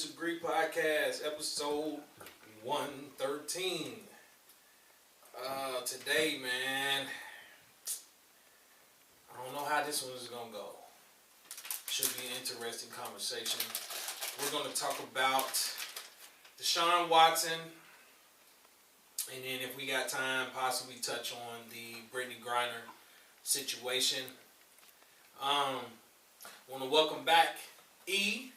Disagree podcast, episode 113. Today, man, I don't know how this one is going to go. Should be an interesting conversation. We're going to talk about Deshaun Watson, and then if we got time, possibly touch on the Brittney Griner situation. Want to welcome back E,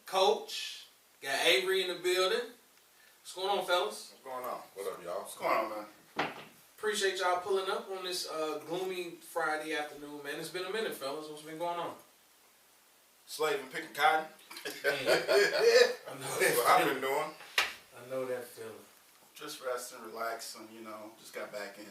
Coach. Got Avery in the building. What's going on, fellas? What's going on? What up, y'all? What's going on, man? Appreciate y'all pulling up on this gloomy Friday afternoon, man. It's been a minute, fellas. What's been going on? Slaving, picking cotton. I know That's what I've been doing. I know that feeling. Just resting, relaxing, just got back in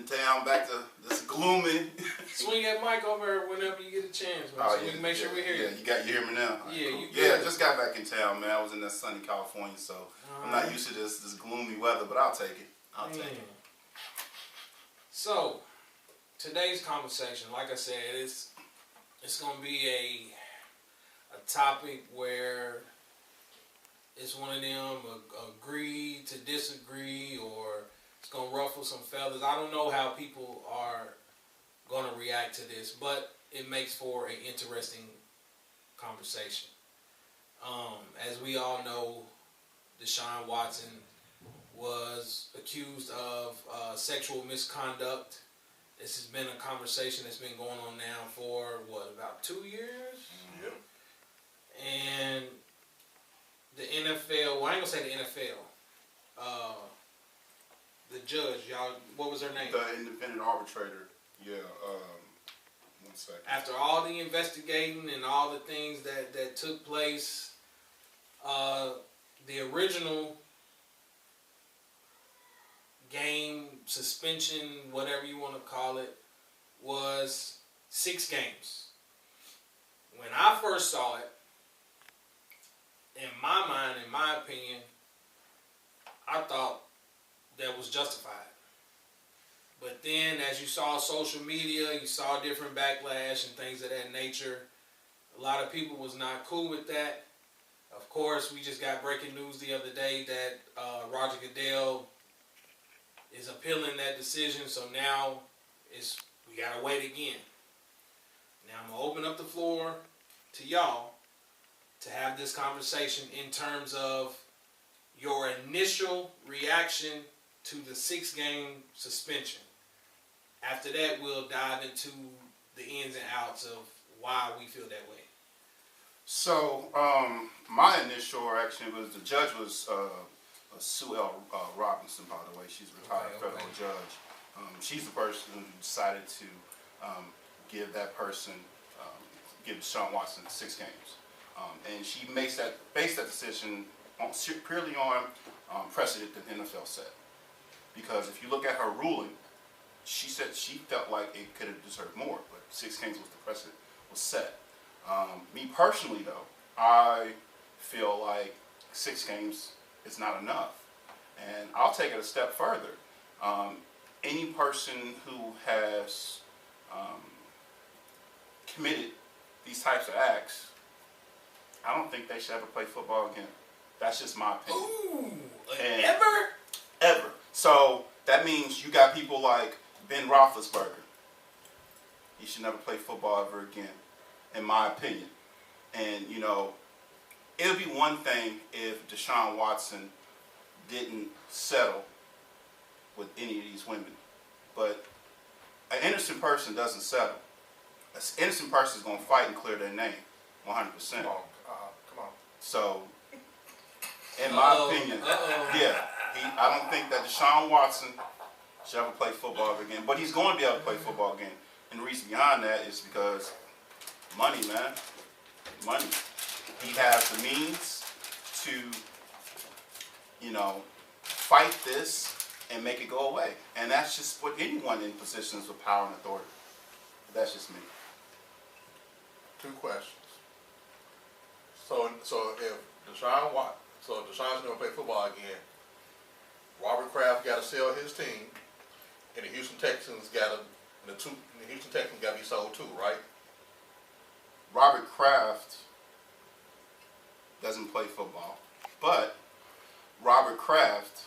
town, back to this gloomy. Swing that mic over whenever you get a chance, man. So we can make sure we hear you. Yeah, you hear me now? Yeah, cool. you Yeah, good. just got back in town, man. I was in that sunny California, so I'm not used to this gloomy weather, but I'll take it. I'll take it. So, today's conversation, like I said, it's going to be a topic where it's one of them agree to disagree, or it's going to ruffle some feathers. I don't know how people are going to react to this, but it makes for an interesting conversation. As we all know, Deshaun Watson was accused of sexual misconduct. This has been a conversation that's been going on now for, about 2 years? Yep. And the NFL, well, I ain't going to say the NFL, the judge, y'all, what was her name? The independent arbitrator. Yeah, 1 second. After all the investigating and all the things that took place, the original game suspension, whatever you want to call it, was 6 games. When I first saw it, in my mind, in my opinion, I thought that was justified. But then, as you saw social media, you saw different backlash and things of that nature. A lot of people was not cool with that. Of course, we just got breaking news the other day that Roger Goodell is appealing that decision. So now we gotta wait again. Now I'm gonna open up the floor to y'all to have this conversation in terms of your initial reaction to the 6-game suspension. After that, we'll dive into the ins and outs of why we feel that way. So, my initial reaction was the judge was Sue L. Robinson, by the way. She's a retired federal judge. She's the person who decided to give that person, give Deshaun Watson 6 games. And she based that decision purely on precedent that the NFL set. Because if you look at her ruling, she said she felt like it could have deserved more, but 6 games was the precedent was set. Me personally, though, I feel like 6 games is not enough. And I'll take it a step further. Any person who has committed these types of acts, I don't think they should ever play football again. That's just my opinion. Ooh, Ever. So that means you got people like Ben Roethlisberger. He should never play football ever again, in my opinion. And, it would be one thing if Deshaun Watson didn't settle with any of these women. But an innocent person doesn't settle. An innocent person is going to fight and clear their name, 100%. Come on. So, in my opinion, I don't think that Deshaun Watson should ever play football ever again. But he's going to be able to play football again. And the reason behind that is because money, man. Money. He has the means to, fight this and make it go away. And that's just what anyone in positions of power and authority. That's just me. 2 questions. So if Deshaun's going to play football again, Robert Kraft got to sell his team, and the Houston Texans got to be sold too, right? Robert Kraft doesn't play football, but Robert Kraft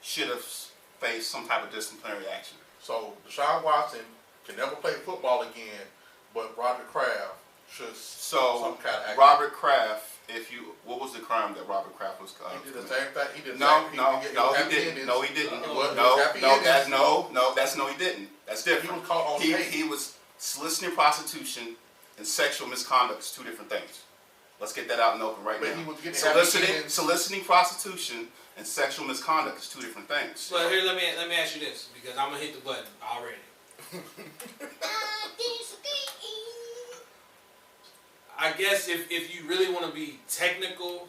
should have faced some type of disciplinary action. So Deshaun Watson can never play football again, but Robert Kraft should some kind of action. Robert Kraft, what was the crime that Robert Kraft was? He did the same thing. He did No, he didn't. No, he didn't. He didn't. That's different. He was caught on tape. He was soliciting prostitution and sexual misconduct is two different things. Let's get that out in the open right now. He was getting soliciting prostitution and sexual misconduct is two different things. But here, let me ask you this, because I'm gonna hit the button already. I guess if you really want to be technical,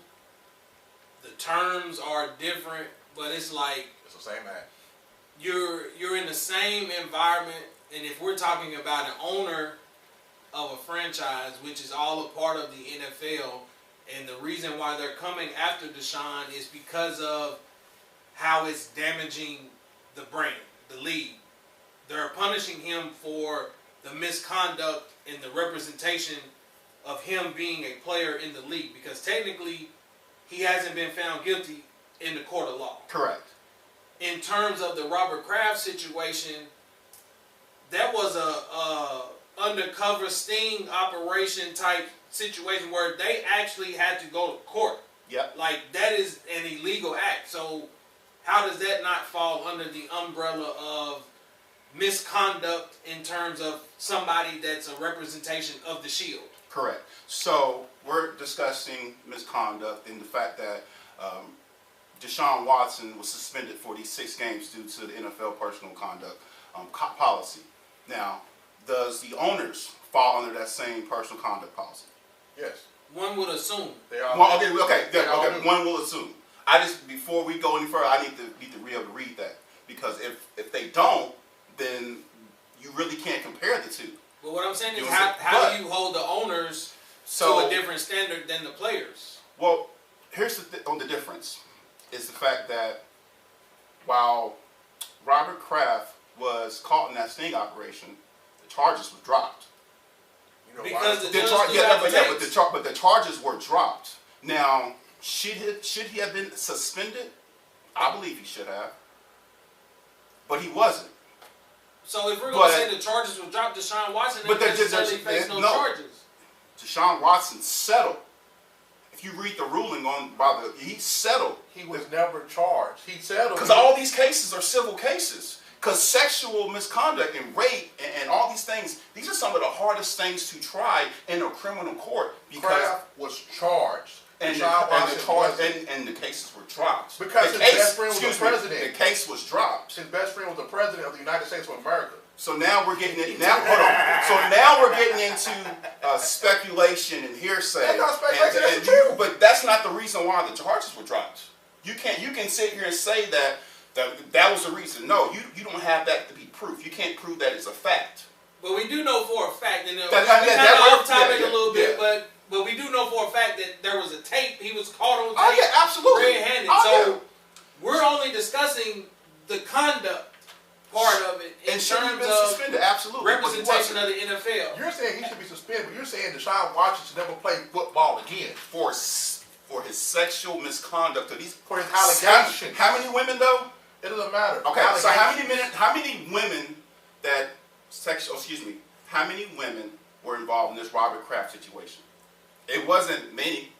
the terms are different, but it's like it's the same act. You're in the same environment, and if we're talking about an owner of a franchise, which is all a part of the NFL, and the reason why they're coming after Deshaun is because of how it's damaging the brand, the league. They're punishing him for the misconduct and the representation of him being a player in the league, because technically he hasn't been found guilty in the court of law. Correct. In terms of the Robert Kraft situation, that was a undercover sting operation type situation where they actually had to go to court. Yep. Like, that is an illegal act. So how does that not fall under the umbrella of misconduct in terms of somebody that's a representation of the Shield? Correct. So we're discussing misconduct and the fact that Deshaun Watson was suspended for these 6 games due to the NFL personal conduct policy. Now, does the owners fall under that same personal conduct policy? Yes. One would assume. They are. Well, okay. One will assume. Before we go any further, I need to be able to read that, because if they don't, then you really can't compare the two. But what I'm saying is, how do you hold the owners to a different standard than the players? Well, here's the difference. Is the fact that while Robert Kraft was caught in that sting operation, the charges were dropped. You know, because but the charges were dropped. Now, should he have been suspended? I believe he should have, but he wasn't. So if we're going to say the charges were dropped, Deshaun Watson didn't necessarily face no charges. Deshaun Watson settled. If you read the ruling he settled. He was never charged. He settled. Because all these cases are civil cases. Because sexual misconduct and rape and all these things, these are some of the hardest things to try in a criminal court. Because Kraft was charged. And the cases were dropped. Because his best friend was the president. The case was dropped. His best friend was the president of the United States of America. So now we're getting into speculation and hearsay. That's not speculation. That's true. But that's not the reason why the charges were dropped. You can sit here and say that was the reason. No, you don't have that to be proof. You can't prove that it's a fact. But we do know for a fact, and we're kind of off topic a little bit, but we do know for a fact that there was a tape. He was caught on tape. Oh yeah, absolutely. Red-handed. We're only discussing the conduct part of it in terms of absolutely. representation of the NFL. You're saying he should be suspended, but you're saying Deshaun Watson should never play football again for his sexual misconduct. For his allegations. How many women though? It doesn't matter. Okay, so how many women how many women were involved in this Robert Kraft situation? It wasn't many.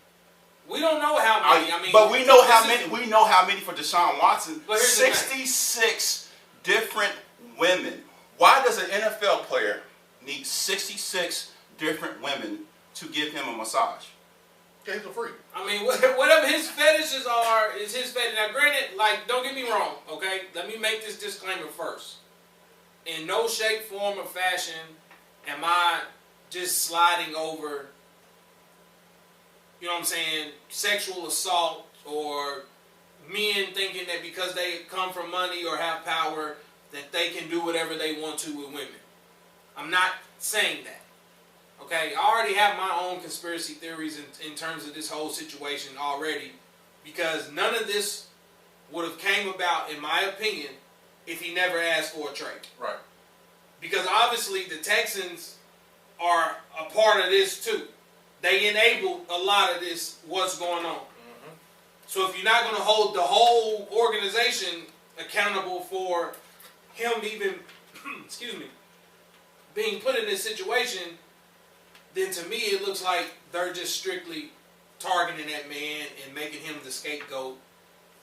We don't know how many. But we know how many. We know how many for Deshaun Watson. 66 different women. Why does an NFL player need 66 different women to give him a massage? Yeah, he's a freak. I mean, whatever his fetishes are is his fetish. Now, granted, don't get me wrong, okay? Let me make this disclaimer first. In no shape, form, or fashion am I just sliding over, you know what I'm saying, sexual assault or men thinking that because they come from money or have power that they can do whatever they want to with women. I'm not saying that. Okay, I already have my own conspiracy theories in terms of this whole situation already, because none of this would have came about, in my opinion, if he never asked for a trade. Right. Because obviously the Texans are a part of this too. they enabled a lot of this, what's going on. So if you're not going to hold the whole organization accountable for him even, excuse me, being put in this situation, then to me it looks like they're just strictly targeting that man and making him the scapegoat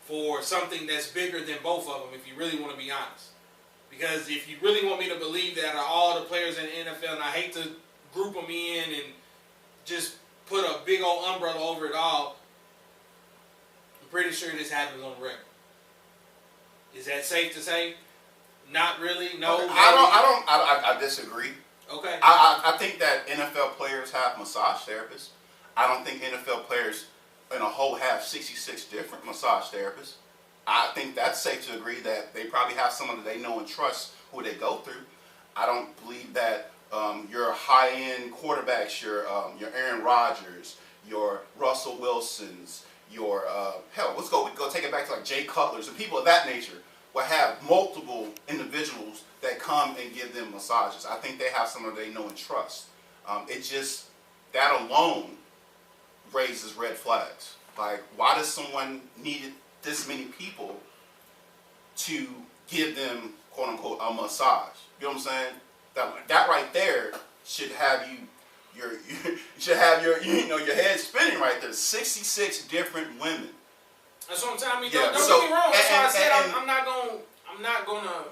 for something that's bigger than both of them, if you really want to be honest. Because if you really want me to believe that are all the players in the NFL, and I hate to group them in and just put a big old umbrella over it all, I'm pretty sure this happens on the record. Is that safe to say? Not really. No. I disagree. Okay. I think that NFL players have massage therapists. I don't think NFL players in a whole have 66 different massage therapists. I think that's safe to agree that they probably have someone that they know and trust who they go through. I don't believe that your high-end quarterbacks, your Aaron Rodgers, your Russell Wilsons, your hell, let's go take it back to like Jay Cutlers and people of that nature will have multiple individuals that come and give them massages. I think they have someone they know and trust. It just, that alone raises red flags. Like, why does someone need this many people to give them, quote unquote, a massage? You know what I'm saying? That right there should have your your head spinning right there. 66 different women. That's what I'm telling you. Yeah, Don't get me wrong. That's why I said I'm not gonna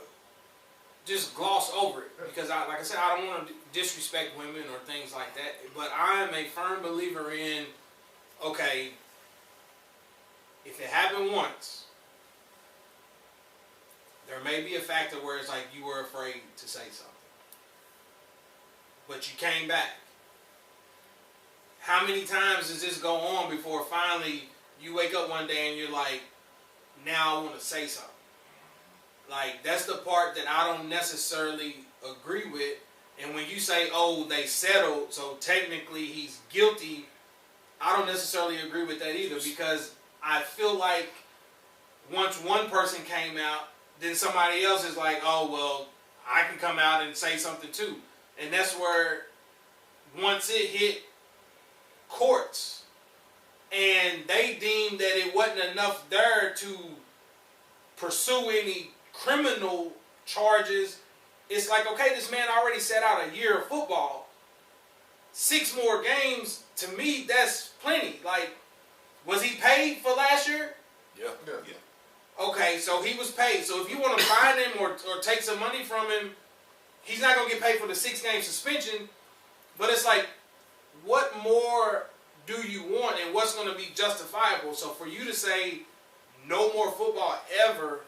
just gloss over it, because like I said, I don't want to disrespect women or things like that. But I am a firm believer in, okay, if it happened once, there may be a factor where it's like you were afraid to say something, but you came back. How many times does this go on before finally you wake up one day and you're like, now I want to say something? Like, that's the part that I don't necessarily agree with. And when you say, oh, they settled, so technically he's guilty, I don't necessarily agree with that either, because I feel like once one person came out, then somebody else is like, oh, well, I can come out and say something too. And that's where, once it hit courts and they deemed that it wasn't enough there to pursue any criminal charges, it's like, okay, this man already set out a year of football. 6 more games, to me, that's plenty. Like, was he paid for last year? Yeah. Okay, so he was paid. So if you want to fine him or take some money from him, he's not going to get paid for the 6-game suspension. But it's like, what more do you want, and what's going to be justifiable? So for you to say no more football ever,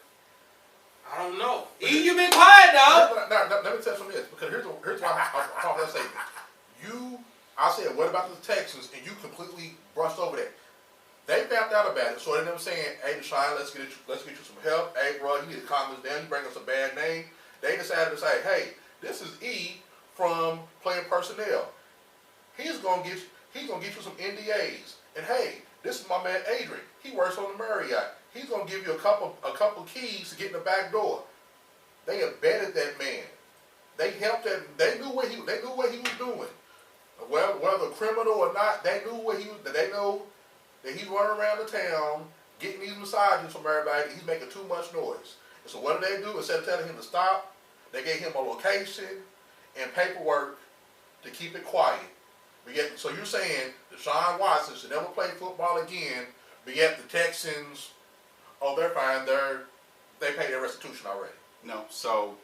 I don't know. You've been quiet, dog. Now, let me tell you something else, because here's why I'm talking that statement. I said, what about the Texans? And you completely brushed over that. They found out about it, so they're never saying, hey, Deshaun, let's get you some help. Hey, bro, you need to calm this down. You bring us a bad name. They decided to say, hey, this is E from Playing Personnel. He's gonna get you some NDAs. And hey, this is my man Adrian. He works on the Marriott. He's gonna give you a couple keys to get in the back door. They abetted that man. They helped him. They knew what he was doing. Whether criminal or not, they knew what he was. They know that he's running around the town getting these massages from everybody. He's making too much noise. And so what did they do? Instead of telling him to stop, they gave him a location and paperwork to keep it quiet. But yet, so you're saying Deshaun Watson should never play football again, but yet the Texans, oh, they're fine. They paid their restitution already. No, so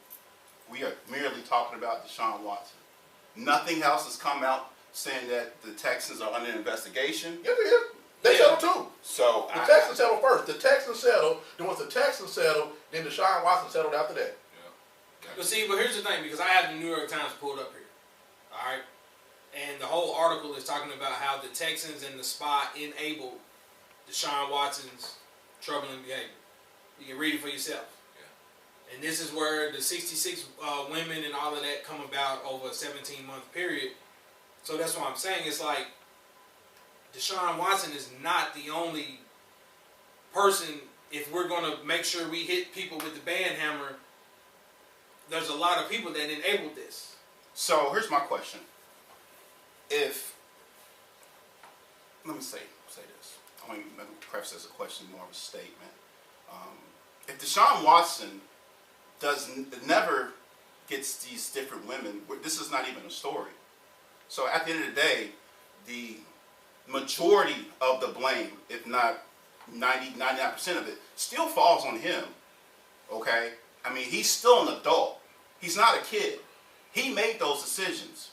we are merely talking about Deshaun Watson. Nothing else has come out saying that the Texans are under investigation. Yeah, they is. They settled too. So the Texans settled first. The Texans settled. Then once the Texans settled, then Deshaun Watson settled after that. Yeah. But see, here's the thing, because I have the New York Times pulled up here. All right? And the whole article is talking about how the Texans and the spy enabled Deshaun Watson's troubling behavior. You can read it for yourself. Yeah. And this is where the 66 women and all of that come about over a 17-month period. So that's what I'm saying. It's like, Deshaun Watson is not the only person. If we're going to make sure we hit people with the band hammer, there's a lot of people that enabled this. So here's my question. If let me say this. I mean, perhaps as a question, more of a statement. If Deshaun Watson never gets these different women, this is not even a story. So at the end of the day, the majority of the blame, if not 99% of it, still falls on him. Okay? I mean, he's still an adult. He's not a kid. He made those decisions.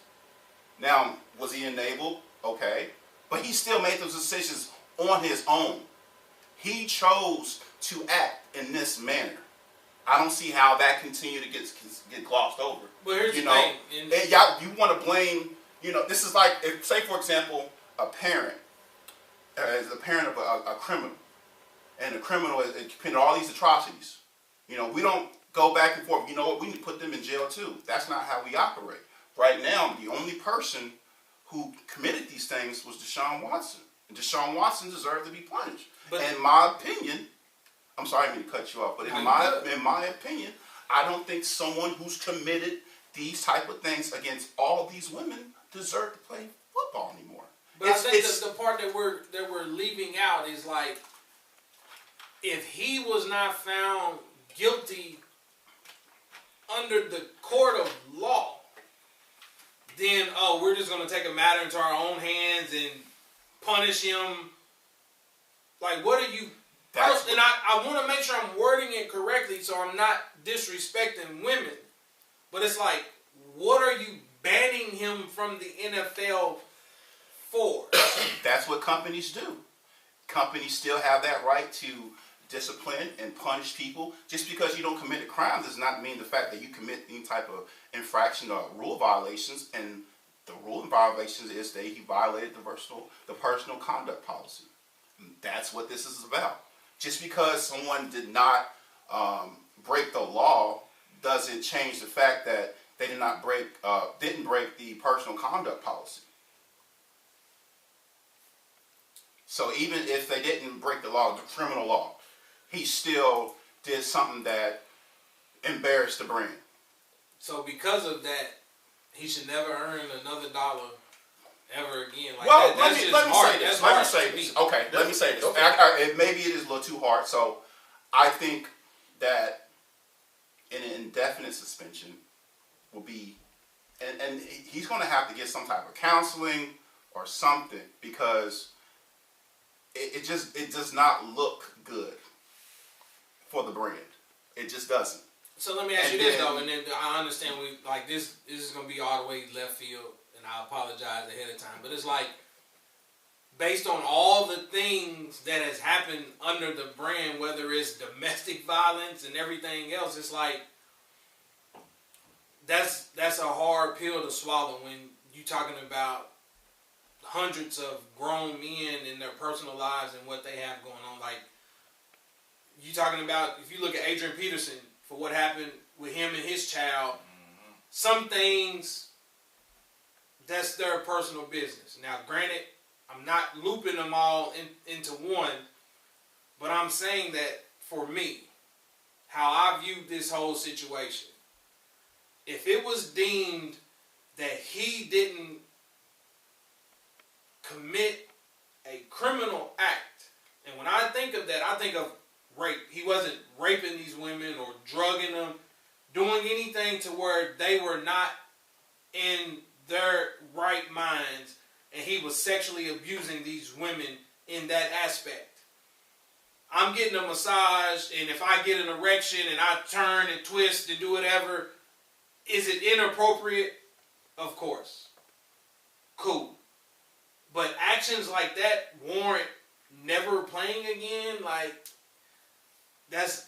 Now, was he enabled? Okay. But he still made those decisions on his own. He chose to act in this manner. I don't see how that continue to get glossed over. But here's the thing. And y'all, you want to blame, this is like, if, say for example, a parent is a parent of a criminal. And the criminal is committed all these atrocities. We don't go back and forth. You know what? We need to put them in jail too. That's not how we operate. Right now, the only person who committed these things was Deshaun Watson. And Deshaun Watson deserved to be punished. But in my opinion, I'm sorry I didn't mean to cut you off, but in my opinion, I don't think someone who's committed these type of things against all these women deserve to play football anymore. But I think the part that we're leaving out is like, if he was not found guilty under the court of law, then we're just going to take a matter into our own hands and punish him. Like, what are you? And I want to make sure I'm wording it correctly so I'm not disrespecting women. But it's like, what are you banning him from the NFL for? That's what companies do. Companies still have that right to discipline and punish people. Just because you don't commit a crime does not mean the fact that you commit any type of infraction or rule violations. And the rule violations is that he violated the personal conduct policy. And that's what this is about. Just because someone did not break the law doesn't change the fact that they didn't break the personal conduct policy. So even if they didn't break the law, the criminal law, he still did something that embarrassed the brand. So because of that, he should never earn another dollar ever again. Like, well, let me say this. Okay, let me say this. Maybe it is a little too hard. So I think that an indefinite suspension will be, and he's going to have to get some type of counseling or something, because it does not look good for the brand. It just doesn't. So let me ask you this though, and then I understand this is going to be all the way left field, and I apologize ahead of time, but it's like, based on all the things that has happened under the brand, whether it's domestic violence and everything else, it's like, that's a hard pill to swallow when you're talking about hundreds of grown men in their personal lives and what they have going on. Like, you talking about, if you look at Adrian Peterson, for what happened with him and his child, some things, that's their personal business. Now, granted, I'm not looping them all into one, but I'm saying that for me, how I viewed this whole situation, if it was deemed that he didn't commit a criminal act, and when I think of that, I think of rape. He wasn't raping these women or drugging them, doing anything to where they were not in their right minds, and he was sexually abusing these women in that aspect. I'm getting a massage, and if I get an erection and I turn and twist and do whatever, is it inappropriate? Of course. Cool. But actions like that warrant never playing again? Like,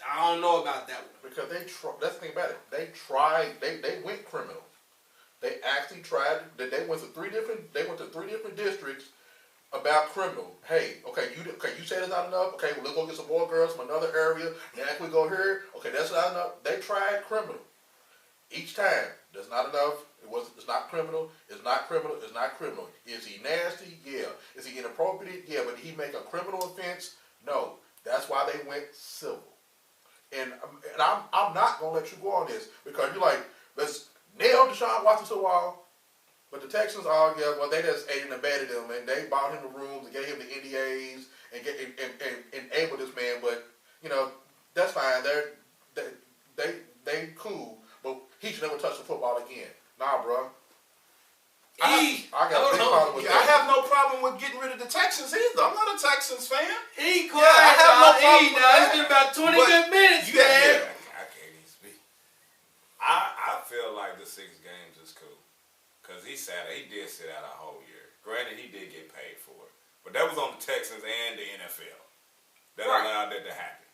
I don't know about that one. Because that's the thing about it. They went criminal. They actually tried, they went to three different districts about criminal. Hey, okay, you say that's not enough. Okay, well, let's go get some more girls from another area. Then we go here. Okay, that's not enough. They tried criminal. Each time, that's not enough. It's not criminal. It's not criminal. It's not criminal. Is he nasty? Yeah. Is he inappropriate? Yeah. But did he make a criminal offense? No. That's why they went civil. And I'm not gonna let you go on this, because you're like, let's nail Deshaun Watson to the wall. But the Texans all they just aided and abetted him, and they bought him the rooms and gave him the NDAs and enabled this man. But that's fine. They cool, but he should never touch the football again. Nah, bro. I got a big problem with that. I have no problem with getting rid of the Texans either. I'm not a Texans fan. Quiet. I have no problem with that. It's been about 20 good minutes, man. I can't even speak. I feel like the 6 games is cool. Because he did sit out a whole year. Granted, he did get paid for it. But that was on the Texans and the NFL. That allowed that to happen.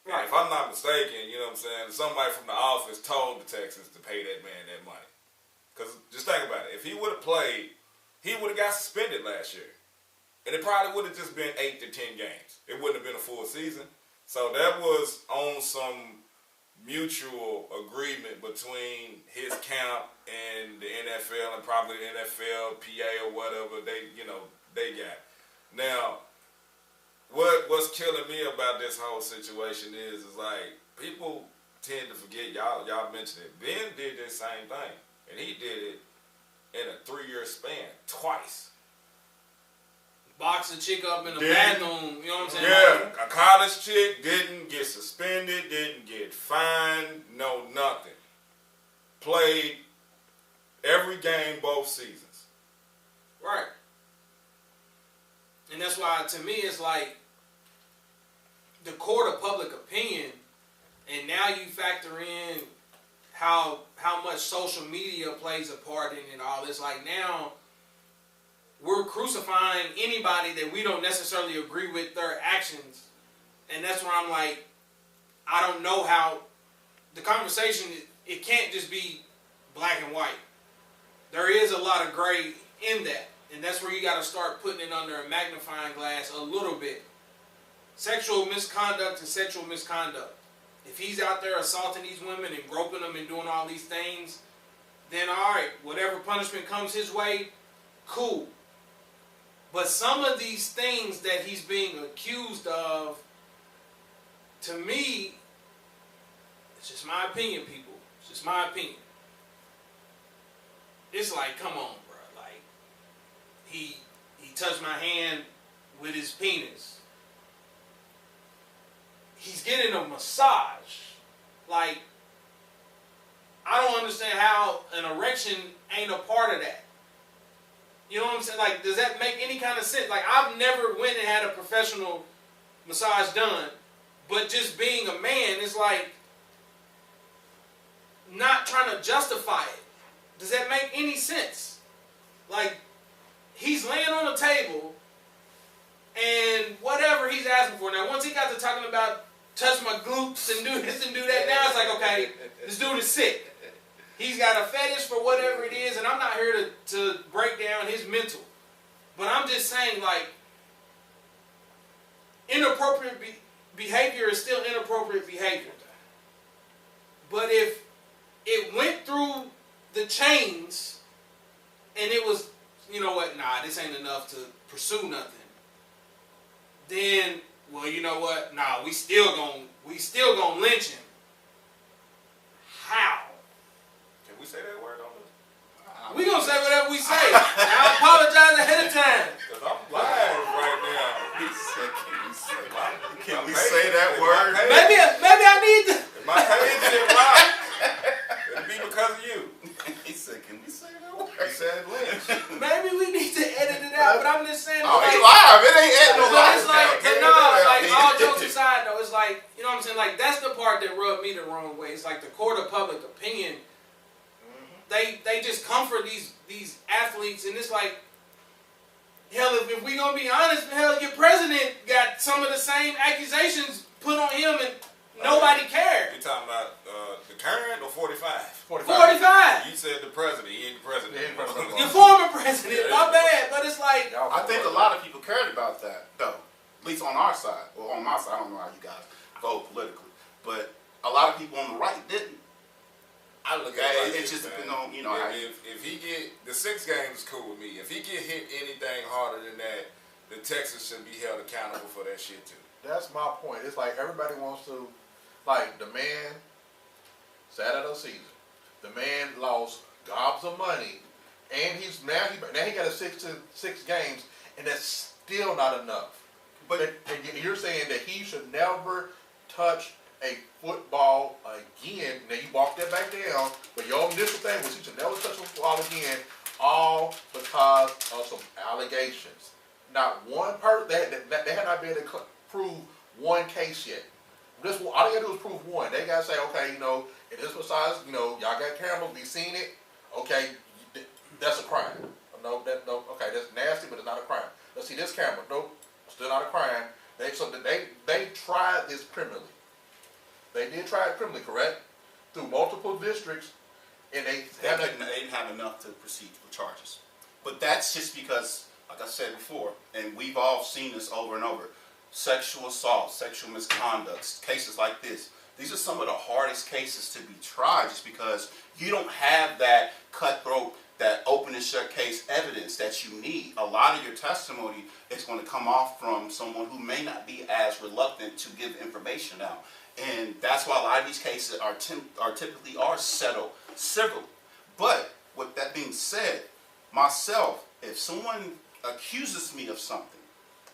Right. And if I'm not mistaken, you know what I'm saying, somebody from the office told the Texans to pay that man that money. Because just think about it. If he would have played, he would have got suspended last year. And it probably would have just been 8 to 10 games. It wouldn't have been a full season. So that was on some mutual agreement between his camp and the NFL and probably the NFL, PA or whatever they got. Now, what's killing me about this whole situation is like people tend to forget, y'all mentioned it. Ben did this same thing. And he did it in a 3-year span, twice. Box a chick up in the bathroom, you know what I'm saying? Yeah, a college chick didn't get suspended, didn't get fined, no nothing. Played every game, both seasons. Right. And that's why, to me, it's like the court of public opinion, and now you factor in how much social media plays a part in it all. It's like now we're crucifying anybody that we don't necessarily agree with their actions. And that's where I'm like, I don't know how the conversation, it can't just be black and white. There is a lot of gray in that. And that's where you got to start putting it under a magnifying glass a little bit. Sexual misconduct is sexual misconduct. If he's out there assaulting these women and groping them and doing all these things, then all right, whatever punishment comes his way, cool. But some of these things that he's being accused of, to me, it's just my opinion, people. It's just my opinion. It's like, come on, bro. Like, he touched my hand with his penis. He's getting a massage. Like, I don't understand how an erection ain't a part of that. You know what I'm saying? Like, does that make any kind of sense? Like, I've never went and had a professional massage done, but just being a man is like not trying to justify it. Does that make any sense? Like, he's laying on the table and whatever he's asking for. Now, once he got to talking about touch my glutes and do this and do that, now it's like, okay, this dude is sick. He's got a fetish for whatever it is, and I'm not here to break down his mental. But I'm just saying, like, inappropriate behavior is still inappropriate behavior. But if it went through the chains and it was, you know what, nah, this ain't enough to pursue nothing, then, well, you know what, nah, we still gonna lynch him. How? Can we say that word on this? We gonna say whatever we say. I apologize ahead of time. Cause I'm live right now. He said, can My we page- say that if word? Maybe I need to. If my page is live, it'll be because of you. He said, can we say that word? He said lynch. Maybe we need to edit it out. But I'm just saying. Oh, like, it's live. It ain't at no but live. it's like, Get it no, out. like all jokes aside though, it's like, you know what I'm saying? Like, that's the part that rubbed me the wrong way. It's like the court of public opinion. They just comfort these athletes, and it's like, hell, if we gonna be honest, hell, your president got some of the same accusations put on him, and nobody cared. You talking about the current or 45? 45. You said the president. He ain't the president. He ain't the president. Your former president, my bad, but it's like, I think a lot of people cared about that, though. At least on our side, or on my side. I don't know how you guys vote politically, but a lot of people on the right didn't. I look at it like It this, just man. depends on, you know, how you. If he get the 6 games is cool with me. If he get hit anything harder than that, the Texans should be held accountable for that shit too. That's my point. It's like everybody wants to, like, the man sat out of season. The man lost gobs of money, and now he got a 6 games, and that's still not enough. But and you're saying that he should never touch a football again. Now you walk that back down, but your initial thing was he should never touch a football again, all because of some allegations. Not one person, they had not been able to prove one case yet. All they gotta do is prove one. They gotta say, okay, in this size, y'all got cameras, we seen it. Okay, that's a crime. Okay, that's nasty, but it's not a crime. Let's see this camera. Nope, still not a crime. They tried this criminally. They did try it criminally, correct? Through multiple districts, and they didn't have enough to proceed with charges. But that's just because, like I said before, and we've all seen this over and over, sexual assault, sexual misconduct, cases like this. These are some of the hardest cases to be tried just because you don't have that cutthroat, that open and shut case evidence that you need. A lot of your testimony is going to come off from someone who may not be as reluctant to give information out. And that's why a lot of these cases are typically settled civil. But with that being said, myself, if someone accuses me of something,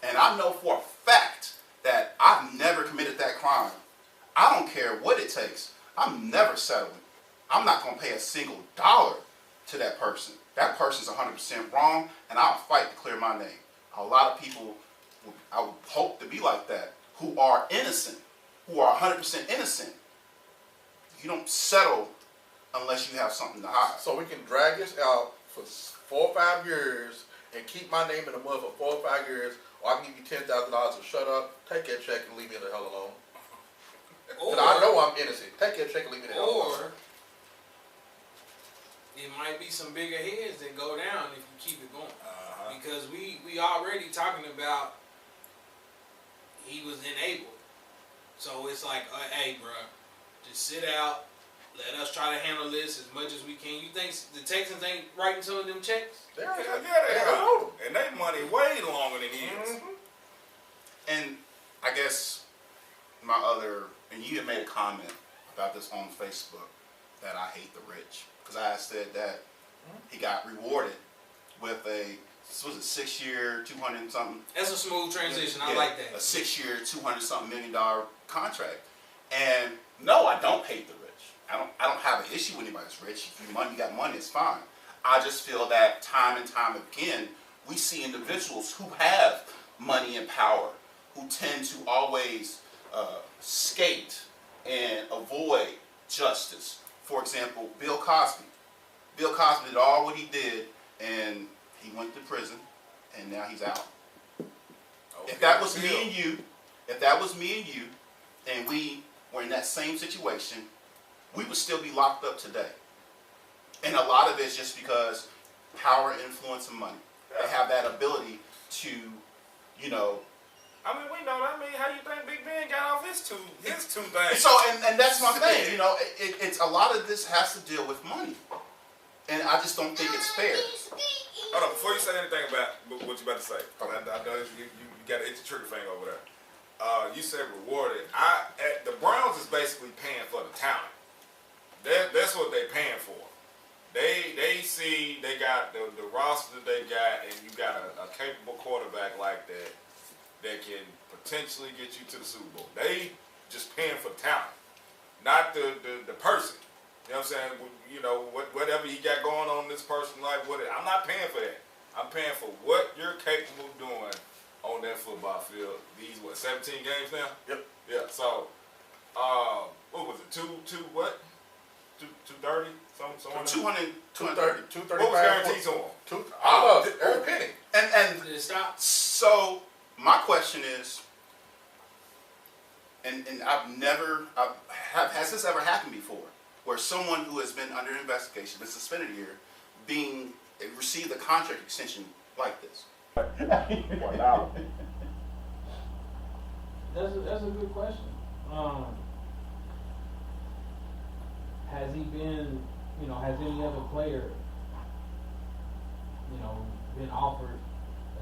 and I know for a fact that I've never committed that crime, I don't care what it takes. I'm never settling. I'm not going to pay a single dollar to that person. That person's 100% wrong, and I'll fight to clear my name. A lot of people, I would hope to be like that, who are innocent, who are 100% innocent. You don't settle unless you have something to hide. So we can drag this out for 4 or 5 years and keep my name in the mud for 4 or 5 years, or I can give you $10,000 to shut up, take that check, and leave me the hell alone. Because I know I'm innocent. Take that check and leave me the hell alone. Or it might be some bigger heads that go down if you keep it going. Because we already talking about he was enabled. So it's like, hey, bro, just sit out. Let us try to handle this as much as we can. You think the Texans ain't writing some of them checks? They Yeah, are. they are. And they money way longer than his. And I guess and you had made a comment about this on Facebook, that I hate the rich. Because I said that he got rewarded with a 6-year, 200 and something. That's a smooth transition. I like that. A 6-year, 200 something $1 million contract. And no, I don't hate the rich. I don't have an issue with anybody's rich. If you got money, it's fine. I just feel that time and time again, we see individuals who have money and power, who tend to always skate and avoid justice. For example, Bill Cosby. Bill Cosby did all what he did, and he went to prison, and now he's out. Okay. If that was me and you, and we were in that same situation, we would still be locked up today. And a lot of it's just because power, influence, and money. They have that ability to, I mean, we know that. I mean, how you think Big Ben got off his two things? So, and that's my thing. It's a lot of this has to deal with money, and I just don't think it's fair. Hold on, before you say anything about what you about to say, I know you got an itchy trigger finger over there. You said rewarded. The Browns is basically paying for the talent. That's what they paying for. They see they got the roster that they got, and you got a capable quarterback like that can potentially get you to the Super Bowl. They just paying for talent, not the person. You know what I'm saying? Whatever he got going on in this person's life, I'm not paying for that. I'm paying for what you're capable of doing on that football field. These 17 games now? Yep. Yeah. So, what was it? 230? 200, 230, 235. What was guaranteed to him? Every penny. And Did it stop? so my question is, and has this ever happened before, where someone who has been under investigation, been suspended a year, received a contract extension like this? That's a good question. Has he been, has any other player, been offered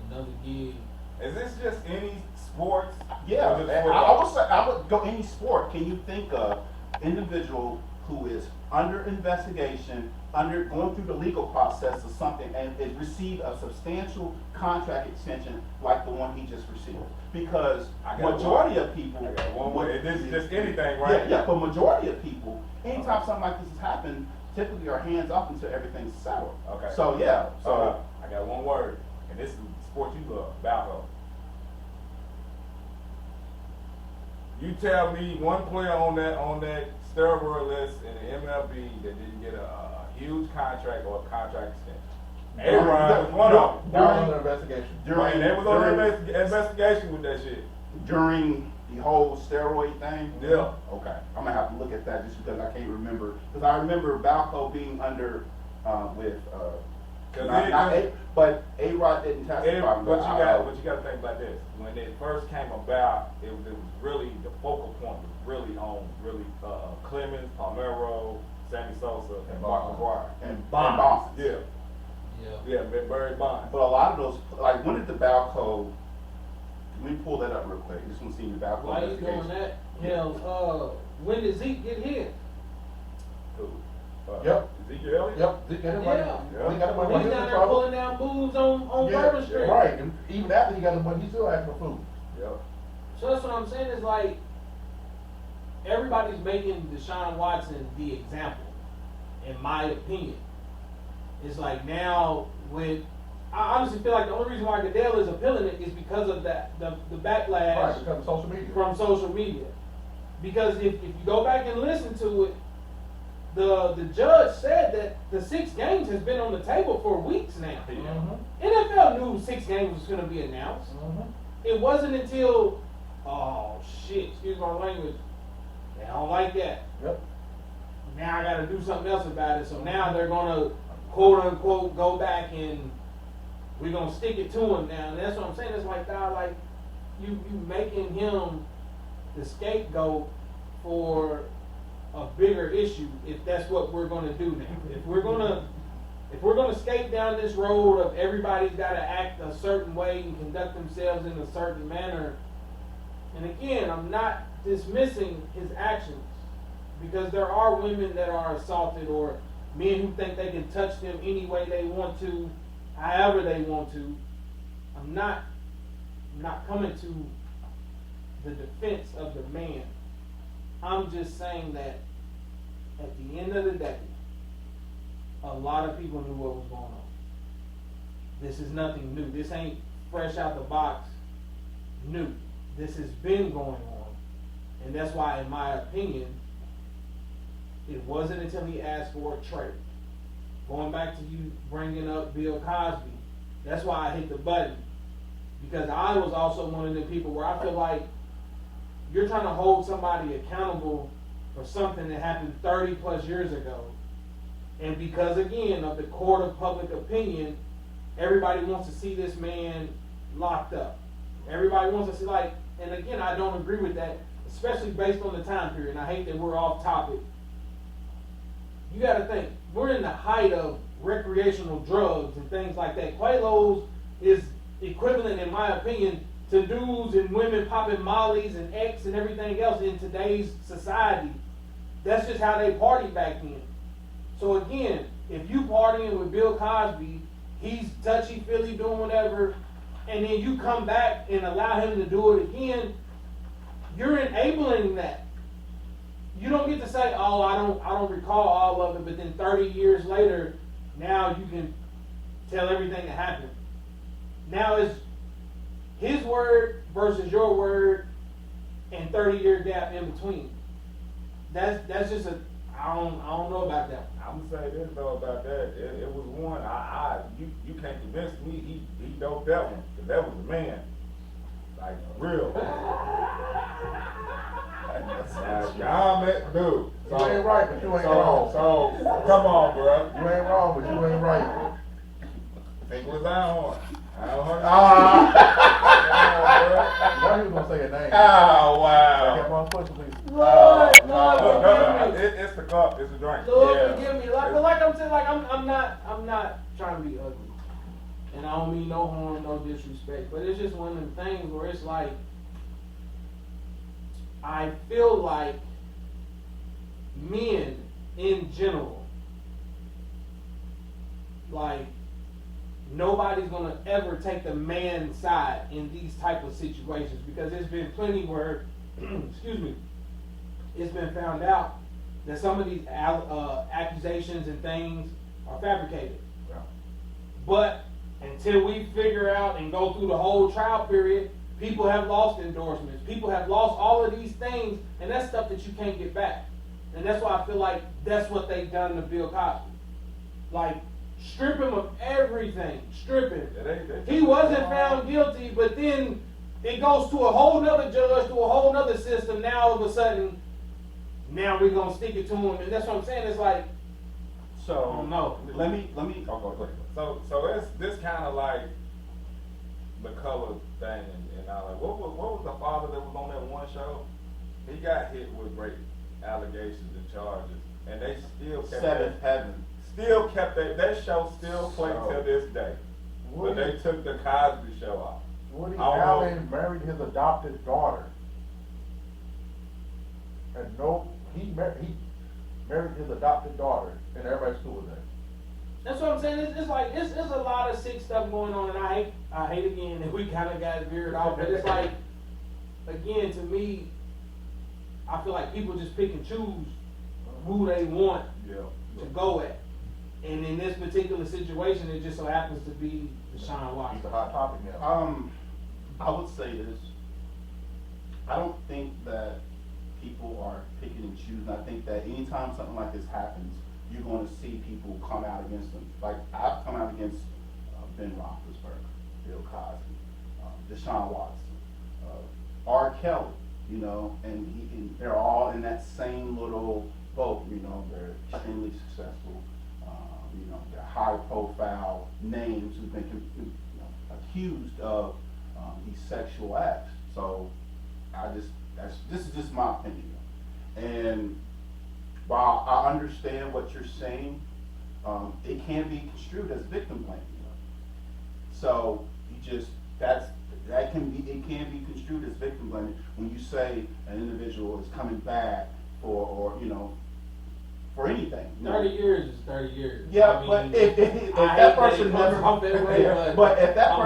another gig? Is this just any sports? Yeah, Or just I football? would say I would go any sport. Can you think of individual who is under investigation, going through the legal process of something, and it received a substantial contract extension like the one he just received. Because majority of people, this is just anything, right? Yeah, but majority of people, anytime something like this has happened, typically are hands off until everything's settled. Okay. So yeah. So I got one word, and this is the sport you love, Balco. You tell me one player on that steroid list in the MLB that didn't get a huge contract or a contract extension. A-Rod was one of them. During the investigation. And they was on the investigation with that shit. During the whole steroid thing? Yeah. Okay. I'm gonna have to look at that just because I can't remember. Because I remember Balco being under with but A-Rod didn't testify. But you got to think about this. When it first came about, it was really the focal point was really on Clemens, Palmeiro, Sammy Sosa, and Mark McGwire and Bonds. Yeah, Barry Bonds. But a lot of those, like when did the Balco? Let me pull that up real quick. I just want to see the Balco. Why you doing that? Hell, when did Zeke get hit? Yep. Ezekiel Elliott? Yep. Zeke got him He's down there pulling down booze on Bourbon Street. Right. And even after he got the money, he still asking for food. Yep. So that's what I'm saying is like everybody's making Deshaun Watson the example, in my opinion. It's like now I honestly feel like the only reason why Goodell is appealing it is because of the backlash Right, because of social media. from social media. Because if you go back and listen to it, the judge said that the 6 games has been on the table for weeks now. Mm-hmm. NFL knew 6 games was going to be announced. Mm-hmm. It wasn't until, oh shit, excuse my language, they don't like that. Yep. Now I got to do something else about it. So now they're going to, quote unquote, go back and we're going to stick it to him now. And that's what I'm saying. It's like, God, like, you making him the scapegoat for a bigger issue if that's what we're going to do now. If we're going to skate down this road of everybody's got to act a certain way and conduct themselves in a certain manner, and again, I'm not dismissing his actions because there are women that are assaulted or men who think they can touch them any way they want to, however they want to. I'm not coming to the defense of the man. I'm just saying that at the end of the day, a lot of people knew what was going on. This is nothing new. This ain't fresh out the box new. This has been going on. And that's why, in my opinion, it wasn't until he asked for a trade. Going back to you bringing up Bill Cosby, that's why I hit the button. Because I was also one of the people where I feel like you're trying to hold somebody accountable for something that happened 30 plus years ago. And because, again, of the court of public opinion, everybody wants to see this man locked up. Everybody wants to see, like, and again, I don't agree with that, especially based on the time period. And I hate that we're off topic. You got to think, we're in the height of recreational drugs and things like that. Quaaludes is equivalent, in my opinion, to dudes and women popping mollies and X and everything else in today's society. That's just how they party back then. So again, if you partying with Bill Cosby, he's touchy-feely doing whatever, and then you come back and allow him to do it again, you're enabling that. You don't get to say, oh, I don't recall all of it, but then 30 years later, now you can tell everything that happened. Now it's his word versus your word and 30-year gap in between. That's just I don't know about that. I'm gonna say this though about that. It was one you can't convince me he doped that one because that was a man, like real. Dude. You ain't right, but you ain't wrong. So come on, bro. You ain't wrong, but you ain't right. Think was I on? I don't know. Why you gonna say a name? Oh wow. I kept on pushing me. Lord, forgive me. It's the cup. It's the drink. Lord, forgive me. Like I'm saying, like I'm not trying to be ugly, and I don't mean no harm, no disrespect, but it's just one of them things where it's like I feel like men in general, like, nobody's gonna ever take the man's side in these type of situations, because there's been plenty where, excuse me, it's been found out that some of these accusations and things are fabricated. Yeah. But until we figure out and go through the whole trial period, people have lost endorsements. People have lost all of these things, and that's stuff that you can't get back. And that's why I feel like that's what they've done to Bill Cosby. Like, strip him of everything. Strip him. He wasn't found guilty, but then it goes to a whole nother judge, to a whole nother system. Now all of a sudden, now we're gonna stick it to him, and that's what I'm saying. It's like, So I don't know. Let me. Oh, go ahead. So it's this kind of like the color thing, and I like what was the father that was on that one show? He got hit with rape allegations and charges, and they still kept Seventh Heaven. Still kept that show still played till this day, but they took the Cosby Show off. Woody I don't know. Allen married his adopted daughter. And he married his adopted daughter, and everybody's cool with that. that's what I'm saying. It's like it's a lot of sick stuff going on, and I hate again that we kind of got veered off. But it's like, again, to me, I feel like people just pick and choose who they want to go at. And in this particular situation, it just so happens to be Deshaun Watson. He's a hot topic now. I would say this. I don't think that people are picking and choosing. I think that anytime something like this happens, you're going to see people come out against them. Like, I've come out against Ben Roethlisberger, Bill Cosby, Deshaun Watson, R. Kelly, you know, and they're all in that same little boat. You know, they're extremely successful. You know, they're high-profile names who've been accused of these sexual acts. So, this is just my opinion. And while I understand what you're saying, it can be construed as victim blaming. So it can be construed as victim blaming when you say an individual is coming back for anything. 30 years is 30 years. Yeah, I mean, but if I that hate person it comes never, off that way, but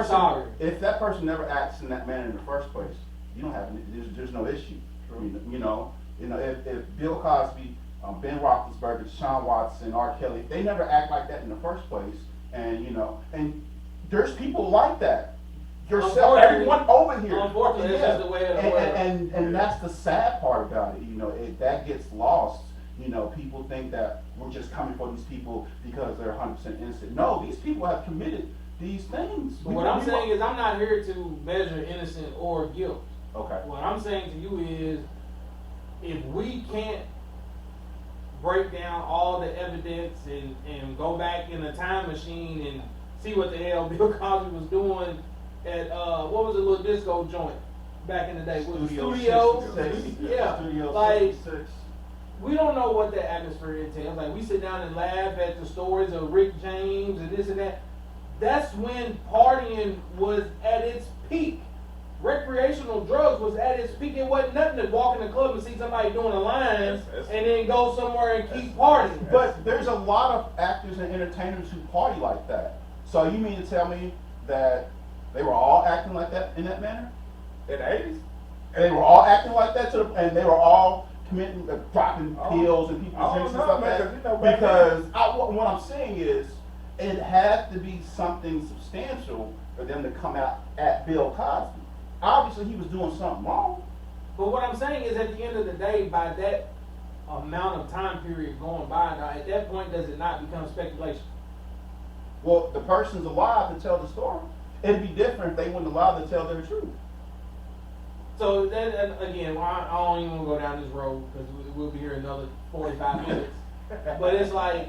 sorry. if that person never acts in that manner in the first place, you don't have there's no issue. You know, if Bill Cosby, Ben Roethlisberger, Deshaun Watson, R. Kelly, if they never act like that in the first place, and there's people like that. Yourself, everyone over here. Unfortunately, it's just the way of the world. And that's the sad part about it. You know, that gets lost. You know, people think that we're just coming for these people because they're 100% innocent. No, these people have committed these things. But what I'm saying is, I'm not here to measure innocent or guilt. Okay. What I'm saying to you is, if we can't break down all the evidence and go back in a time machine and see what the hell Bill Cosby was doing at what was the little disco joint back in the day? Was it Studio? Yeah. Studio like 66. we don't know what that atmosphere entails. Like, we sit down and laugh at the stories of Rick James and this and that. That's when partying was at its peak. Recreational drugs was at its peak. It wasn't nothing to walk in the club and see somebody doing a line and then go somewhere and keep partying. But there's a lot of actors and entertainers who party like that. So you mean to tell me that they were all acting like that in that manner? In the 80s? They were all acting like that, and they were all committing, dropping pills and people's drinks and stuff like that. Because what I'm saying is, it had to be something substantial for them to come out at Bill Cosby. Obviously, he was doing something wrong. But what I'm saying is, at the end of the day, by that amount of time period going by, now at that point, does it not become speculation? Well, the person's alive to tell the story. It'd be different if they weren't alive to tell their truth. So that, again, I don't even want to go down this road because we'll be here another 45 minutes. But it's like,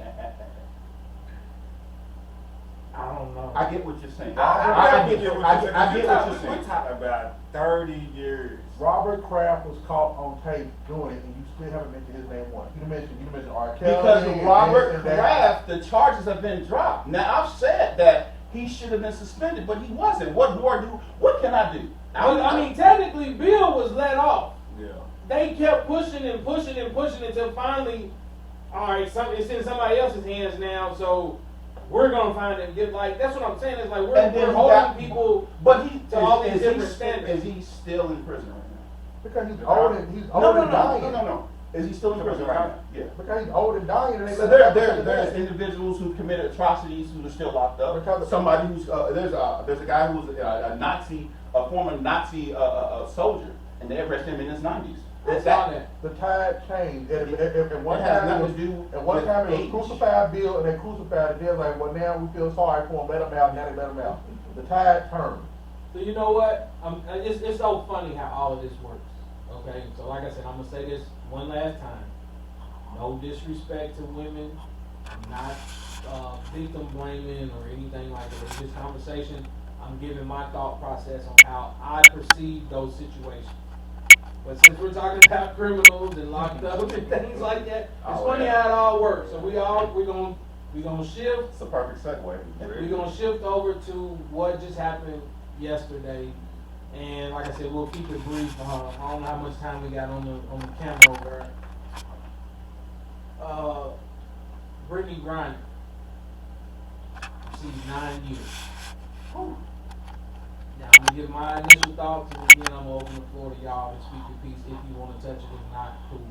I don't know. I get what you're saying. I get what you're saying. We're talking about 30 years. Robert Kraft was caught on tape doing it, and you still haven't mentioned his name once. You mentioned R. Kelly. Because of Robert and that. Kraft, the charges have been dropped. Now, I've said that he should have been suspended, but he wasn't. What can I do? I mean, technically, Bill was let off. Yeah. They kept pushing and pushing and pushing until finally all right, it's in somebody else's hands now, so we're gonna find and get like that's what I'm saying. It's like we're holding people But he to all these is different he, standards. Is he still in prison right now? Because he's old and dying. No. Is he still in prison right now? Yeah. Because he's old and dying. And they So let him there's individuals who committed atrocities who are still locked up. Because Somebody who's there's a guy who was a Nazi, a former Nazi soldier, and they arrested him in his 90s. The tide changed. And one It has time nothing to do and one with time it was age. crucified Bill, and they crucified it. They're like, well, now we feel sorry for him. Let him out. Now they let him out. The tide turned. So you know what? It's so funny how all of this works. Okay, so like I said, I'm gonna say this one last time. No disrespect to women. I'm not victim blaming or anything like that. In this conversation, I'm giving my thought process on how I perceive those situations. But since we're talking about criminals and locked up and things like that, it's funny how it all works. So we're gonna shift. It's a perfect segue. We're gonna shift over to what just happened yesterday, and like I said, we'll keep it brief. I don't know how much time we got on the camera over there. Brittney Griner received 9 years. Whew. Now I'm gonna give my initial thoughts, and then I'm gonna open the floor to y'all and speak your piece if you want to touch it. If not, cool.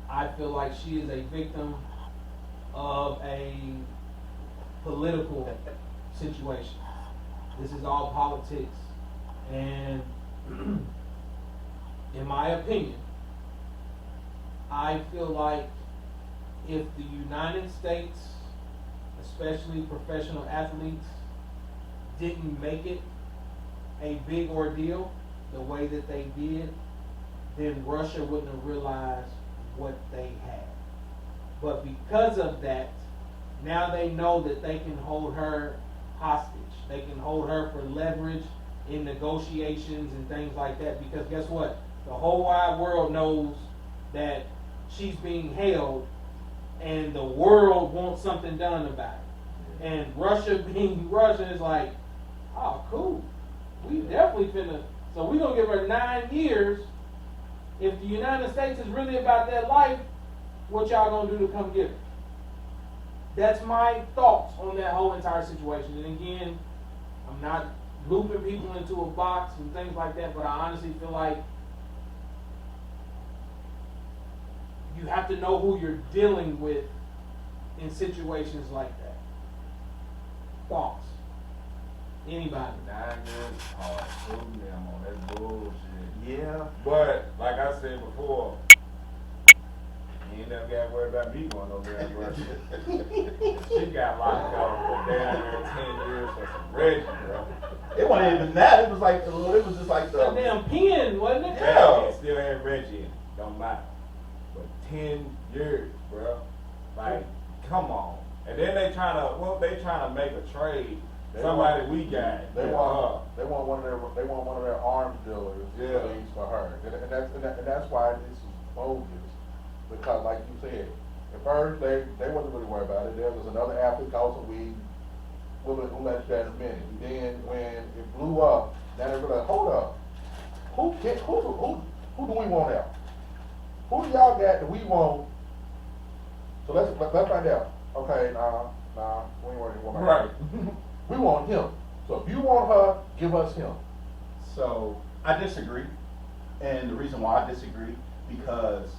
I feel like she is a victim of a political situation. This is all politics, and in my opinion, I feel like if the United States, especially professional athletes, didn't make it a big ordeal the way that they did, then Russia wouldn't have realized what they had. But because of that, now they know that they can hold her hostage. They can hold her for leverage in negotiations and things like that. Because guess what? The whole wide world knows that she's being held, and the world wants something done about it. And Russia being Russia is like, oh, cool. We definitely finna. So we're gonna give her 9 years. If the United States is really about that life, what y'all gonna do to come get her? That's my thoughts on that whole entire situation. And again, I'm not looping people into a box and things like that, but I honestly feel like you have to know who you're dealing with in situations like that. Thoughts? Anybody? 9 years hard shooting them on that bullshit. Yeah. But like I said before, you ain't never got to worry about me going over there in Russia. She got locked up for down there 10 years for some Reggie, bro. It wasn't even that. It was just like the Damn pen, wasn't it? Yeah, it still had Reggie in it. Don't matter. But 10 years, bro. Like, come on. And then they trying to make a trade. Somebody we got. They want one of their arms dealers Yeah. for her, and that's why this is bogus. Because, like you said, at first they wasn't really worried about it. There was another athlete called we'll let you that in a minute. And then when it blew up, now they realized, hold up, who do we want out? Who do y'all got that we want? So let's find out. Okay, nah, we ain't worried about Right. We want him. So if you want her, give us him. So I disagree, and the reason why I disagree because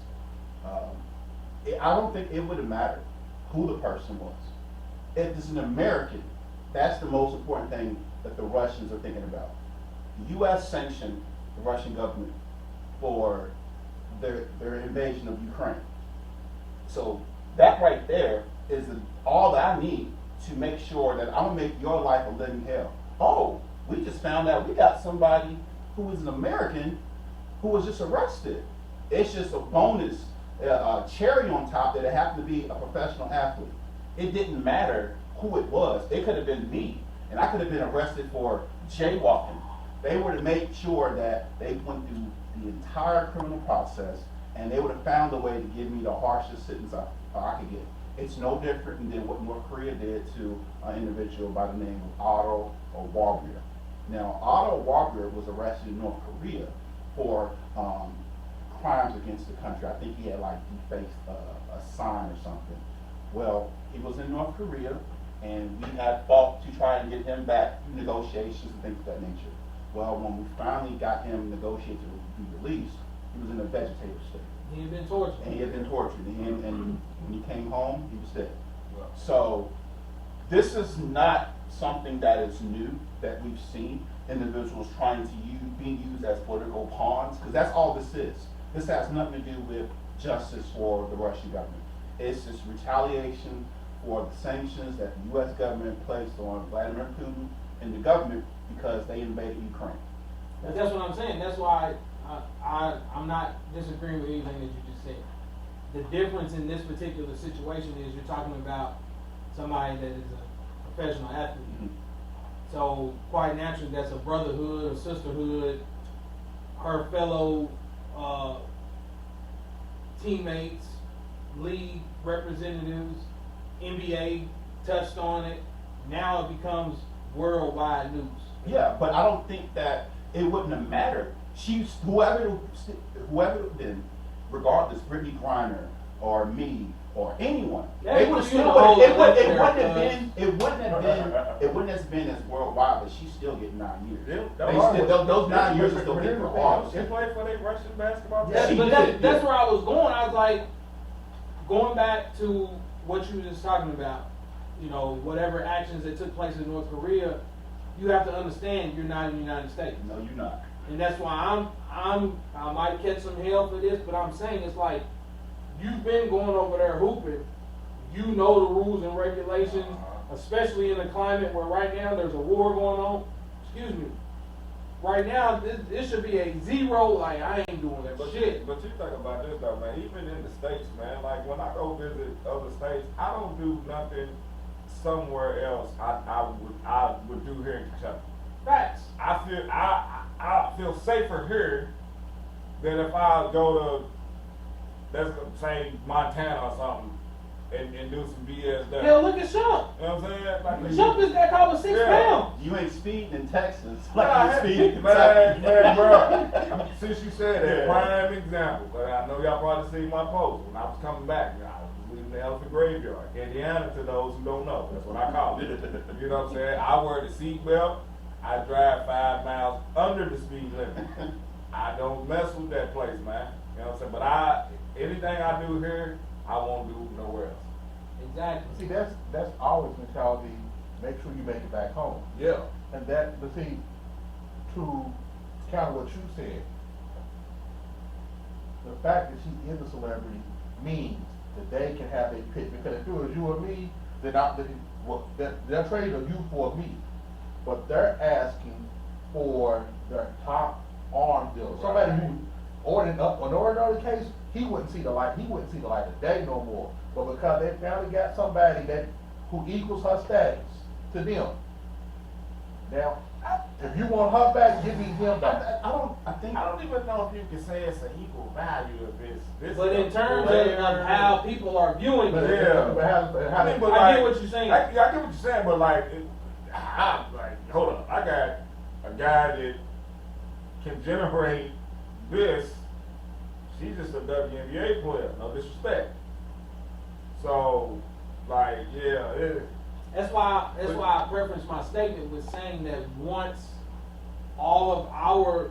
I don't think it would have mattered who the person was. If it's an American, that's the most important thing that the Russians are thinking about. The U.S. sanctioned the Russian government for their invasion of Ukraine. So that right there is all that I need to make sure that I'm gonna make your life a living hell. Oh, we just found out we got somebody who is an American who was just arrested. It's just a bonus, a cherry on top that it happened to be a professional athlete. It didn't matter who it was. It could have been me, and I could have been arrested for jaywalking. They would have made sure that they went through the entire criminal process, and they would have found a way to give me the harshest sentence I could get. It's no different than what North Korea did to an individual by the name of Otto Warmbier. Now, Otto Warmbier was arrested in North Korea for crimes against the country. I think he had like defaced a sign or something. Well, he was in North Korea, and we had fought to try and get him back through negotiations and things of that nature. Well, when we finally got him negotiated to be released, he was in a vegetative state. He had been tortured. And he had been tortured. And when he came home, he was dead. So this is not something that is new that we've seen. Individuals trying to being used as political pawns, because that's all this is. This has nothing to do with justice for the Russian government. It's just retaliation for the sanctions that the U.S. government placed on Vladimir Putin and the government because they invaded Ukraine. But that's what I'm saying. That's why I'm not disagreeing with anything that you just said. The difference in this particular situation is you're talking about somebody that is a professional athlete. Mhm. So quite naturally, that's a brotherhood, a sisterhood. Her fellow teammates, league representatives, NBA touched on it. Now it becomes worldwide news. Yeah, but I don't think that it wouldn't have mattered. She's whoever then, regardless, Brittney Griner or me or anyone, Yeah, they would you still know, it wouldn't have been as worldwide, but she's still getting 9 years. Those 9 years are still getting for all. They played for their Russian basketball team. Yeah, she but did, that's where I was going. I was like, going back to what you were just talking about, you know, whatever actions that took place in North Korea, you have to understand you're not in the United States. No, you're not. And that's why I might catch some hell for this, but I'm saying it's like, you've been going over there hooping. You know the rules and regulations, especially in a climate where right now there's a war going on. Excuse me. Right now, this should be a zero, like, I ain't doing that shit. But you think about this though, man, even in the States, man, like when I go visit other states, I don't do nothing somewhere else I would do here in Kentucky. Facts. I feel safer here than if I go to, let's say, Montana or something and do some BS there. Hell, look at Shump. You know what I'm saying? Like, Shump is that called 6 pounds. You ain't speeding in Texas Nah, like you speed in Kentucky. man, bro. Since you said that, prime example. But I know y'all probably seen my post when I was coming back. I was leaving the elephant graveyard. Indiana, to those who don't know, that's what I call it. You know what I'm saying? I wear the seatbelt. I drive 5 miles under the speed limit. I don't mess with that place, man. You know what I'm saying? But anything I do here, I won't do nowhere else. Exactly. See, that's always mentality. Make sure you make it back home. Yeah. And that, but see, to counter what you said, the fact that she is a celebrity means that they can have a pick. Because if it was you or me, they're trading you for me. But they're asking for their top arm dealer. Somebody who, or in an ordinary case, he wouldn't see the light. He wouldn't see the light of day no more. But because they finally got somebody who equals her status to them. Now, if you want her back, give me him back. I don't even know if you can say it's an equal value of this. But in terms of how people are viewing But it, I get what you're saying. I get what you're saying, but like, hold up. I got a guy that can generate this. She's just a WNBA player. No disrespect. So, like, yeah. That's why I preferenced my statement with saying that once all of our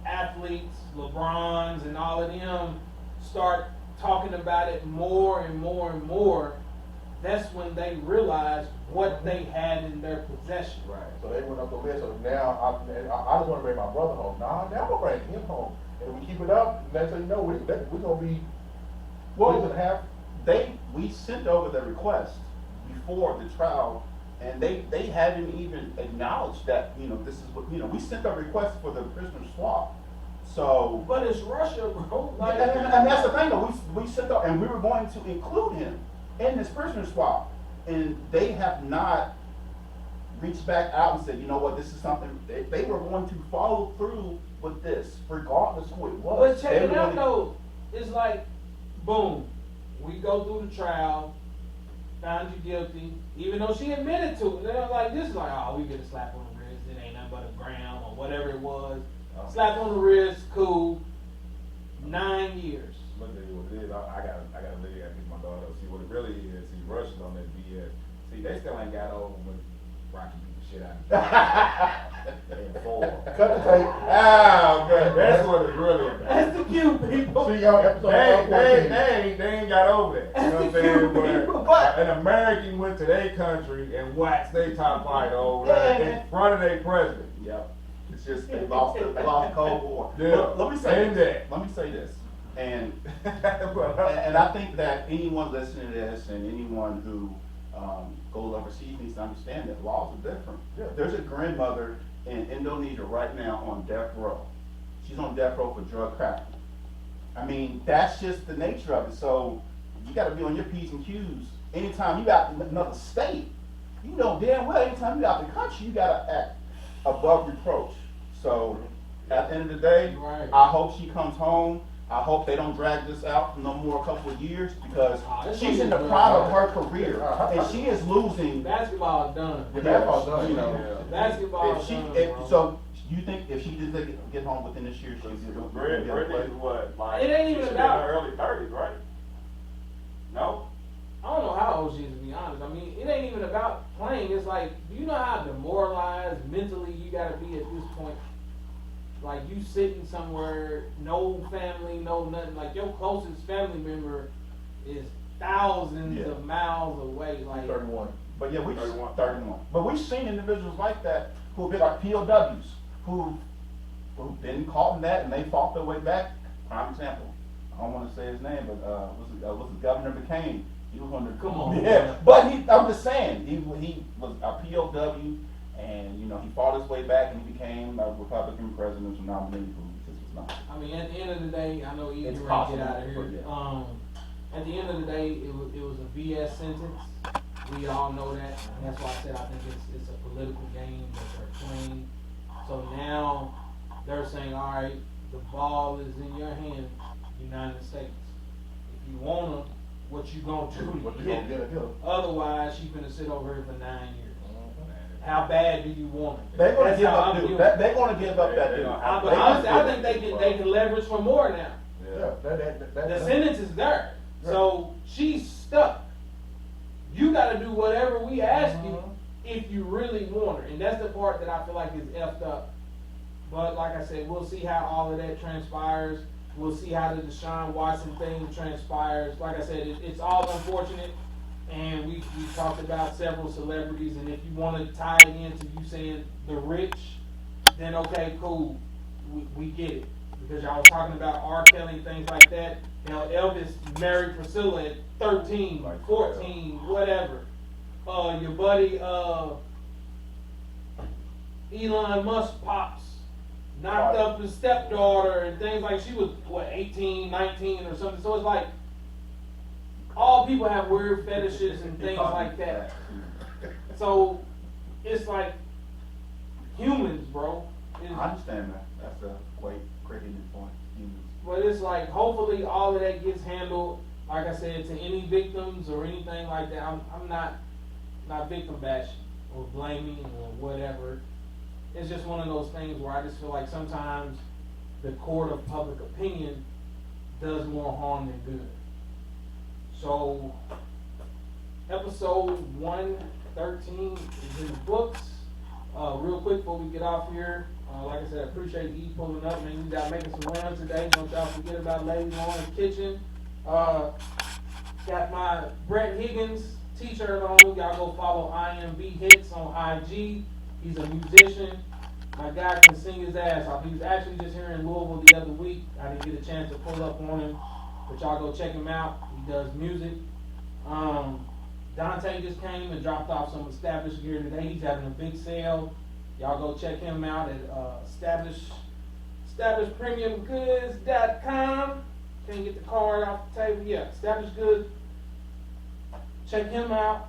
athletes, LeBrons and all of them, start talking about it more and more and more, that's when they realize what they had in their possession. Right. So they went up the list. So now I just want to bring my brother home. Now I'm gonna bring him home. And if we keep it up, next thing you know, we're gonna be. Well, we're gonna have. we sent over the request before the trial, and they haven't even acknowledged that, this is what, we sent a request for the prisoner swap. So, But it's Russia, bro. Like, and that's the thing though, we sent out, and we were going to include him in this prisoner swap, and they have not reached back out and said, you know what, this is something, they were going to follow through with this, regardless who it was. But check it out though, it's like, boom, we go through the trial, found you guilty, even though she admitted to it. They're like, this is like, oh, we get a slap on the wrist, it ain't nothing but a gram or whatever it was. Slap on the wrist, cool. 9 years. Look at what it is. I gotta look at my daughter. See what it really is. He rushes on that BS. See, they still ain't got over when Rocky beat the shit out of him. In 4. Cut the tape. Ah, man, that's what it's really about. That's the cute people. See y'all episode 14. They ain't got over that. You know what I'm saying? But an American went to their country and waxed their top fighter over there in front of their president. Yep. It's just they lost Cold War. Yeah. Let me say And this. Let me say this. And I think that anyone listening to this and anyone who goes overseas needs to understand that laws are different. Yeah. There's a grandmother in Indonesia right now on death row. She's on death row for drug trafficking. I mean, that's just the nature of it. So you got to be on your P's and Q's. Anytime you out in another state, you know damn well anytime you out the country, you got to act above reproach. So at the end of the day, Right. I hope she comes home. I hope they don't drag this out for no more a couple of years because she's in the prime of her career and she is losing. Basketball is done. The basketball's done, You know, Basketball if is she, done, bro. so you think if she did get home within this year, she'll be able to Brittney is what? Like, It ain't even she's about- in her early 30s, right? No? I don't know how old she is, to be honest. I mean, it ain't even about playing. It's like, do you know how demoralized mentally you gotta be at this point? Like, you sitting somewhere, no family, no nothing. Like, your closest family member is thousands of miles away. Like, 31. But yeah, we 31. 31. But we've seen individuals like that who have been like POWs who've been caught in that and they fought their way back. Prime example. I don't want to say his name, but was it Governor McCain? He was on the Come on, yeah. man. But I'm just saying he was a POW and you know he fought his way back and he became a Republican presidential nominee who just was not. I mean, at the end of the day, I know It's you're ready to possible, get out of here. but yeah. At the end of the day, it was a BS sentence. We all know that. And that's why I said I think it's a political game that they're playing. So now they're saying, all right, the ball is in your hand, United States. If you want them, what you gonna do? What you to gonna get her? Otherwise, she's gonna sit over here for 9 years. How bad do you want it? They're gonna That's give how up I'm dude. viewing They're gonna give up that dude. But honestly, I think they can leverage for more now. Yeah, The sentence is there. So she's stuck. You got to do whatever we ask you if you really want her. And that's the part that I feel like is effed up. But like I said, we'll see how all of that transpires. We'll see how the Deshaun Watson thing transpires. Like I said, it's all unfortunate. And we talked about several celebrities. And if you want to tie it into you saying the rich, then okay, cool. We get it. Because y'all was talking about R. Kelly and things like that. You know, Elvis married Priscilla at 13, 14, whatever. Your buddy Elon Musk pops knocked up his stepdaughter and things like she was 18, 19 or something. So it's like all people have weird fetishes and things like that. So it's like humans, bro. I understand that. That's a great hitting point. Humans. But it's like, hopefully all of that gets handled, like I said, to any victims or anything like that. I'm not victim bashing or blaming or whatever. It's just one of those things where I just feel like sometimes the court of public opinion does more harm than good. So, episode 113 is in the books. Real quick before we get off here, like I said, I appreciate E pulling up. Man, you got making some runs today. Don't y'all forget about Lady Lauren's Kitchen. Got my Brett Higgins t-shirt on. Y'all go follow IMB Hits on IG. He's a musician. My guy can sing his ass off. He was actually just here in Louisville the other week. I didn't get a chance to pull up on him, but y'all go check him out. He does music. Dante just came and dropped off some established gear today. He's having a big sale. Y'all go check him out at establishedpremiumgoods.com. Can't get the card off the table. Yeah, Established Goods. Check him out.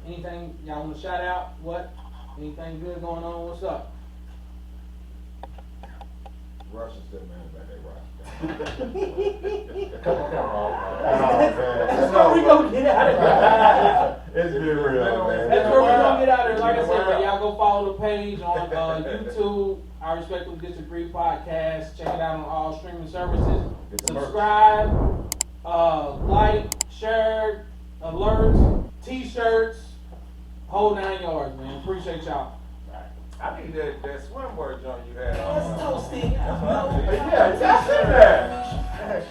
Anything y'all want to shout out? What? Anything good going on? What's up? Russian still man back there, Russian. Cut the camera off. That's where we gonna get out of here. It's been real, man. That's where we're gonna get out of there. Like I said, man, y'all go follow the page on YouTube. I Respectfully Disagree podcast. Check it out on all streaming services. Subscribe, like, share, alerts, t-shirts, whole 9 yards, man. Appreciate y'all. I need that swimwear joint you had. That's toasty. That's what I need. Yeah, that's in there.